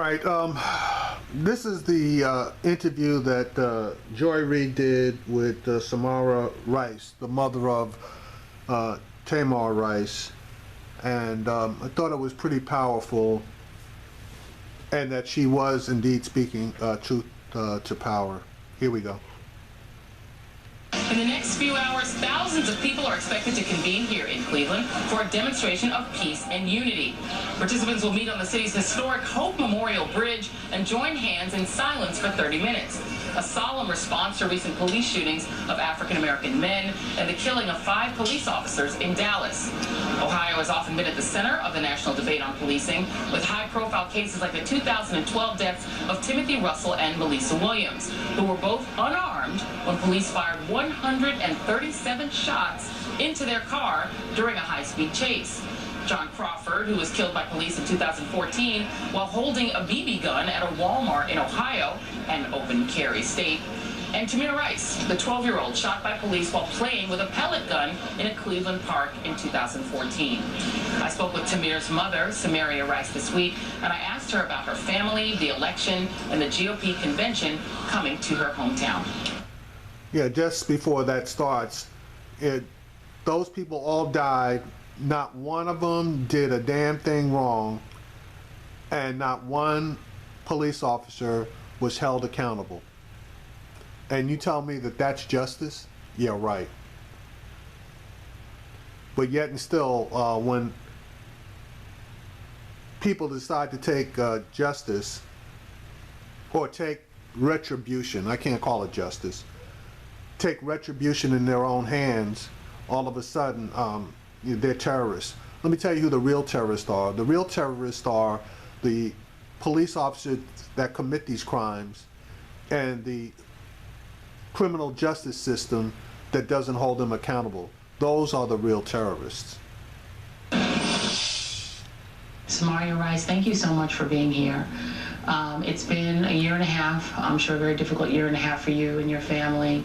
All right, this is the interview that Joy Reid did with Samaria Rice, the mother of Samaria Rice, and I thought it was pretty powerful, and that she was indeed speaking truth to power. Here we go. In the next few hours, thousands of people are expected to convene here in Cleveland for a demonstration of peace and unity. Participants will meet on the city's historic Hope Memorial Bridge and join hands in silence for 30 minutes. A solemn response to recent police shootings of African-American men and the killing of 5 police officers in Dallas. Ohio has often been at the center of the national debate on policing, with high-profile cases like the 2012 deaths of Timothy Russell and Melissa Williams, who were both unarmed when police fired 137 shots into their car during a high-speed chase. John Crawford, who was killed by police in 2014 while holding a BB gun at a Walmart in Ohio, an open carry state. And Samaria Rice, the 12-year-old shot by police while playing with a pellet gun in a Cleveland park in 2014. I spoke with Samira's mother, Samaria Rice, this week, and I asked her about her family, the election, and the GOP convention coming to her hometown. Yeah, just before that starts, those people all died. Not one of them did a damn thing wrong, and not one police officer was held accountable. And you tell me that that's justice? Yeah, right. But yet and still, when people decide to take justice, or take retribution, I can't call it justice, take retribution in their own hands, all of a sudden, they're terrorists. Let me tell you who the real terrorists are. The real terrorists are the police officers that commit these crimes and the criminal justice system that doesn't hold them accountable. Those are the real terrorists. Samaria Rice, thank you so much for being here. It's been a year and a half, I'm sure a very difficult year and a half for you and your family.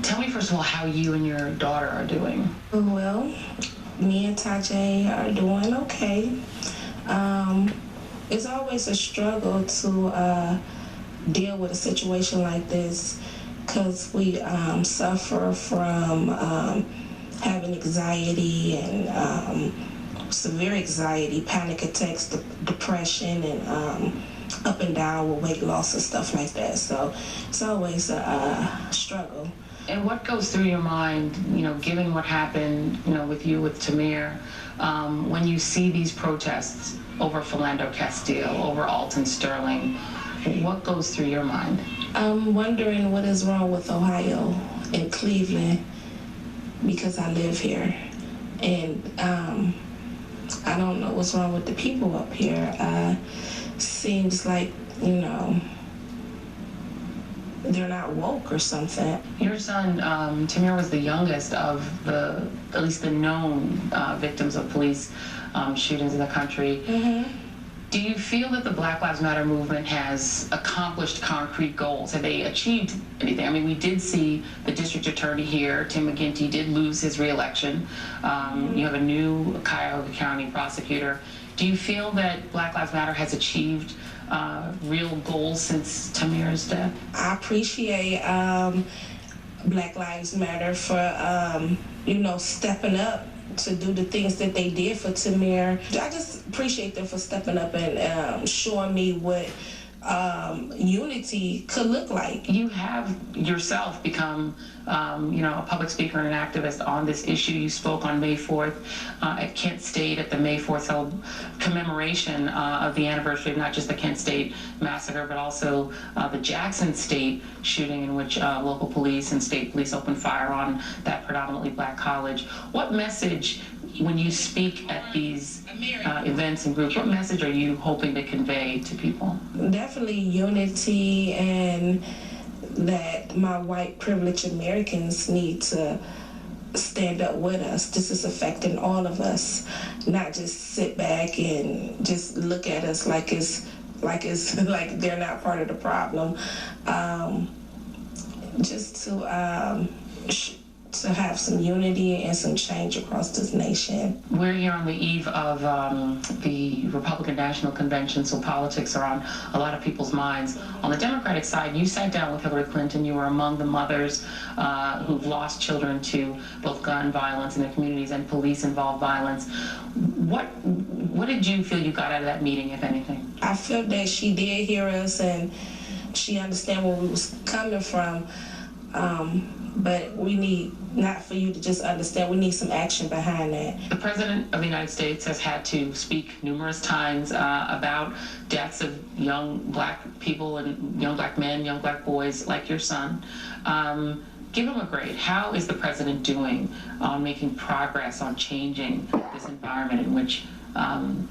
Tell me, first of all, how you and your daughter are doing. Well, me and Tajay are doing okay. It's always a struggle to deal with a situation like this because we suffer from having anxiety and severe anxiety, panic attacks, depression, and up and down with weight loss and stuff like that. So it's always a struggle. And what goes through your mind, given what happened, with you, with Tamir, when you see these protests over Philando Castile, over Alton Sterling, what goes through your mind? I'm wondering what is wrong with Ohio and Cleveland, because I live here. And I don't know what's wrong with the people up here. Seems like, they're not woke or something. Your son, Tamir, was the youngest of at least the known victims of police shootings in the country. Mm-hmm. Do you feel that the Black Lives Matter movement has accomplished concrete goals? Have they achieved anything? I mean, we did see the district attorney here, Tim McGinty, did lose his re-election. You have a new Cuyahoga County prosecutor. Do you feel that Black Lives Matter has achieved real goals since Tamir's death? I appreciate Black Lives Matter for, stepping up to do the things that they did for Tamir. I just appreciate them for stepping up and showing me what unity could look like. You have yourself become, a public speaker and an activist on this issue. You spoke on May 4th at Kent State at the May 4th commemoration of the anniversary of not just the Kent State massacre, but also the Jackson State shooting, in which local police and state police opened fire on that predominantly black college. What message, when you speak at these events and groups, what message are you hoping to convey to people? Definitely unity, and that my white privileged Americans need to stand up with us. This is affecting all of us, not just sit back and just look at us like they're not part of the problem. Just to to have some unity and some change across this nation. We're here on the eve of the Republican National Convention, so politics are on a lot of people's minds. On the Democratic side, you sat down with Hillary Clinton. You were among the mothers who've lost children to both gun violence in their communities and police-involved violence. What did you feel you got out of that meeting, if anything? I feel that she did hear us and she understand where we was coming from. But we need not for you to just understand, we need some action behind that. The President of the United States has had to speak numerous times about deaths of young black people and young black men, young black boys like your son. Give him a grade. How is the President doing on making progress on changing this environment in which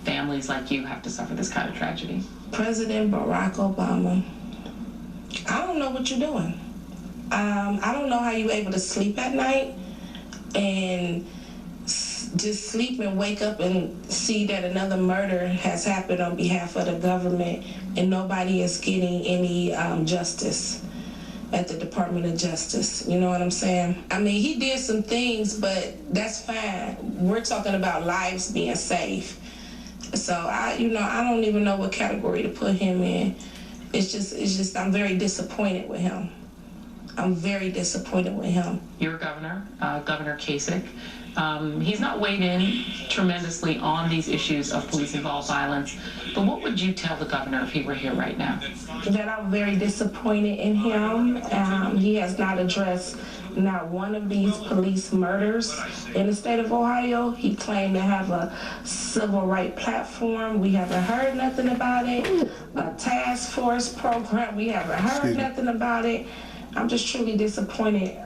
families like you have to suffer this kind of tragedy? President Barack Obama, I don't know what you're doing. I don't know how you're able to sleep at night and just sleep and wake up and see that another murder has happened on behalf of the government and nobody is getting any justice at the Department of Justice. You know what I'm saying? I mean, he did some things, but that's fine. We're talking about lives being saved. So I don't even know what category to put him in. It's just I'm very disappointed with him. I'm very disappointed with him. Your governor, Governor Kasich, he's not weighed in tremendously on these issues of police-involved violence, but what would you tell the governor if he were here right now? That I'm very disappointed in him. He has not addressed not one of these police murders in the state of Ohio. He claimed to have a civil rights platform. We haven't heard nothing about it. A task force program, we haven't heard nothing about it. I'm just truly disappointed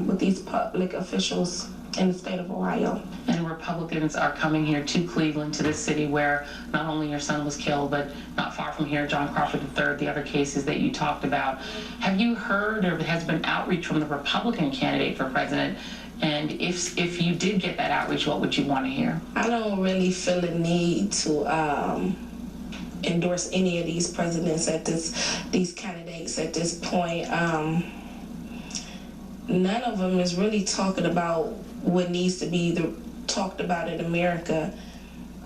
with these public officials in the state of Ohio. And Republicans are coming here to Cleveland, to this city where not only your son was killed, but not far from here, John Crawford III, the other cases that you talked about. Have you heard, or has been outreach from the Republican candidate for president? And if you did get that outreach, what would you want to hear? I don't really feel a need to endorse any of these presidents these candidates at this point. None of them is really talking about what needs to be talked about in America.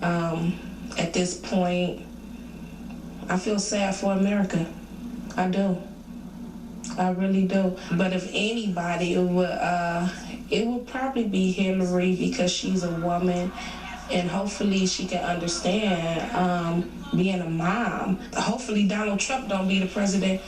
At this point, I feel sad for America. I do. I really do. But if anybody, it would probably be Hillary, because she's a woman, and hopefully she can understand being a mom. Hopefully Donald Trump don't be the president.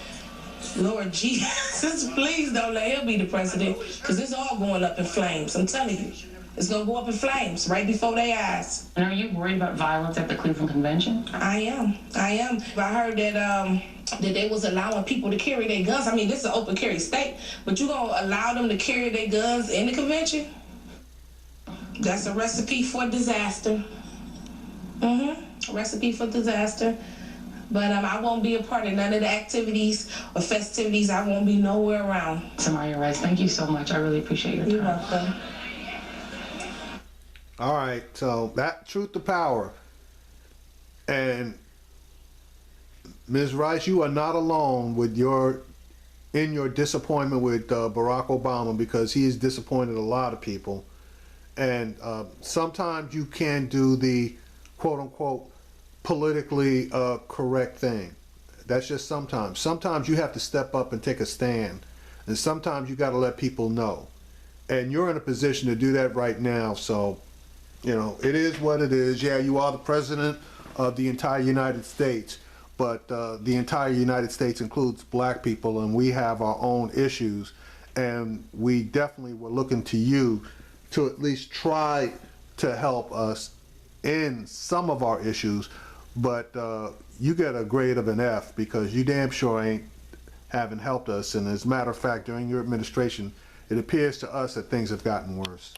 Lord Jesus, please don't let him be the president, because it's all going up in flames. I'm telling you, it's going to go up in flames right before their eyes. And are you worried about violence at the Cleveland Convention? I am. I heard that they was allowing people to carry their guns. I mean, this is an open carry state, but you going to allow them to carry their guns in the convention? That's a recipe for disaster. A recipe for disaster. But I won't be a part of none of the activities or festivities. I won't be nowhere around. Samaria Rice, thank you so much. I really appreciate your time. You're welcome. All right, so that truth to power. And Ms. Rice, you are not alone with your disappointment with Barack Obama, because he has disappointed a lot of people. And sometimes you can't do the quote unquote politically correct thing. That's just sometimes. Sometimes you have to step up and take a stand. And sometimes you got to let people know. And you're in a position to do that right now. So, it is what it is. Yeah, you are the president of the entire United States, but the entire United States includes black people, and we have our own issues. And we definitely were looking to you to at least try to help us in some of our issues. But you get a grade of an F, because you damn sure haven't helped us. And as a matter of fact, during your administration, it appears to us that things have gotten worse.